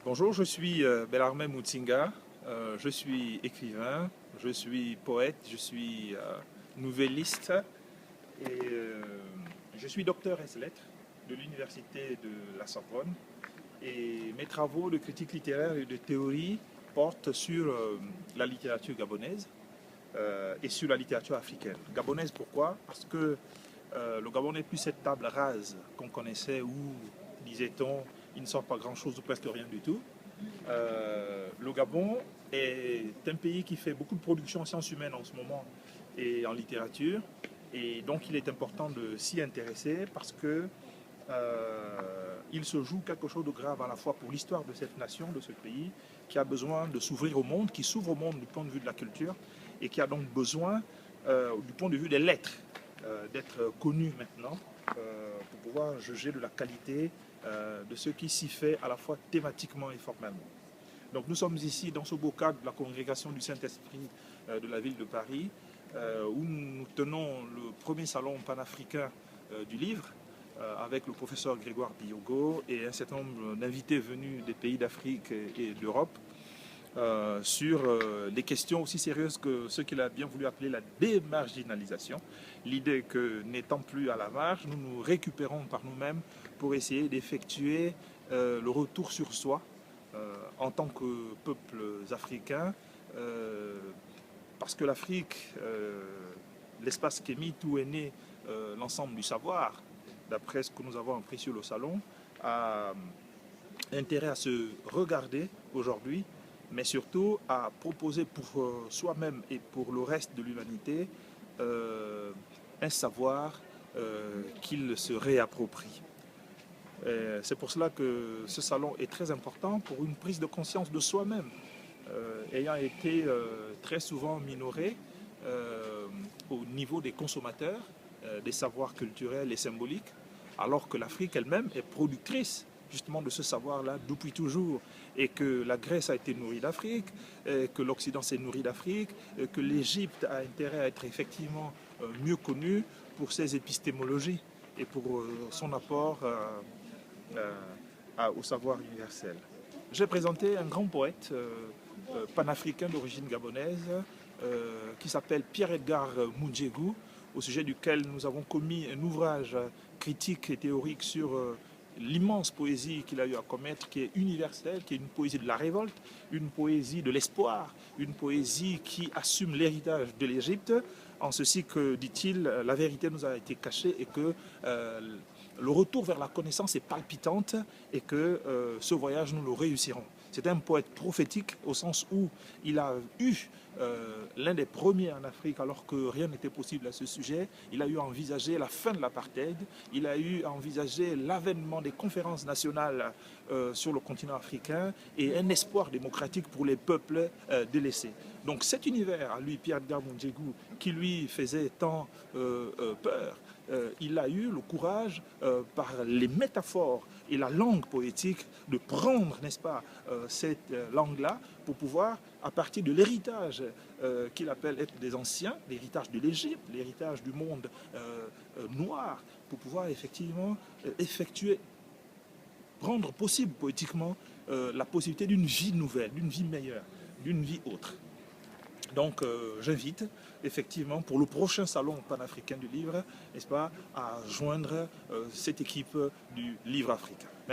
Bonjour, je suis Bellarmé Mutinga, je suis écrivain, je suis poète, je suis nouvelliste et je suis docteur ès lettres de l'Université de la Sorbonne et mes travaux de critique littéraire et de théorie portent sur la littérature gabonaise et sur la littérature africaine. Gabonaise pourquoi? Parce que le Gabon n'est plus cette table rase qu'on connaissait où, disait-on, il ne sort pas grand-chose ou presque rien du tout. Le Gabon est un pays qui fait beaucoup de production en sciences humaines en ce moment et en littérature. Et donc il est important de s'y intéresser parce que il se joue quelque chose de grave à la fois pour l'histoire de cette nation, de ce pays, qui a besoin de s'ouvrir au monde, qui s'ouvre au monde du point de vue de la culture et qui a donc besoin, du point de vue des lettres, d'être connu maintenant pour pouvoir juger de la qualité de ce qui s'y fait à la fois thématiquement et formellement. Donc nous sommes ici dans ce beau cadre de la congrégation du Saint-Esprit de la ville de Paris, où nous tenons le premier salon panafricain du livre, avec le professeur Grégoire Biyogo et un certain nombre d'invités venus des pays d'Afrique et d'Europe, sur des questions aussi sérieuses que ce qu'il a bien voulu appeler la démarginalisation. L'idée que n'étant plus à la marge, nous nous récupérons par nous-mêmes pour essayer d'effectuer le retour sur soi en tant que peuples africains, parce que l'Afrique, l'espace qu'Émit, où est né l'ensemble du savoir, d'après ce que nous avons appris sur le salon, a intérêt à se regarder aujourd'hui, mais surtout à proposer pour soi-même et pour le reste de l'humanité un savoir qu'il se réapproprie. C'est pour cela que ce salon est très important pour une prise de conscience de soi-même, ayant été très souvent minoré au niveau des consommateurs, des savoirs culturels et symboliques, alors que l'Afrique elle-même est productrice justement de ce savoir-là depuis toujours, et que la Grèce a été nourrie d'Afrique, que l'Occident s'est nourri d'Afrique, que l'Égypte a intérêt à être effectivement mieux connue pour ses épistémologies et pour son apport au savoir universel. J'ai présenté un grand poète panafricain d'origine gabonaise qui s'appelle Pierre-Edgar Moundjegou, au sujet duquel nous avons commis un ouvrage critique et théorique sur l'immense poésie qu'il a eu à commettre, qui est universelle, qui est une poésie de la révolte, une poésie de l'espoir, une poésie qui assume l'héritage de l'Égypte, en ceci que, dit-il, la vérité nous a été cachée et que le retour vers la connaissance est palpitante et que ce voyage, nous le réussirons. C'est un poète prophétique au sens où il a eu l'un des premiers en Afrique, alors que rien n'était possible à ce sujet. Il a eu à envisager la fin de l'apartheid, il a eu à envisager l'avènement des conférences nationales sur le continent africain et un espoir démocratique pour les peuples délaissés. Donc cet univers, à lui, Pierre-Edgar Moundjegou, qui lui faisait tant peur, il a eu le courage, par les métaphores et la langue poétique, de prendre, n'est-ce pas, cette langue-là pour pouvoir, à partir de l'héritage qu'il appelle être des anciens, l'héritage de l'Égypte, l'héritage du monde noir, pour pouvoir effectivement effectuer, rendre possible poétiquement la possibilité d'une vie nouvelle, d'une vie meilleure, d'une vie autre. Donc j'invite effectivement pour le prochain salon panafricain du livre, n'est-ce pas, à joindre cette équipe du livre africain. Merci.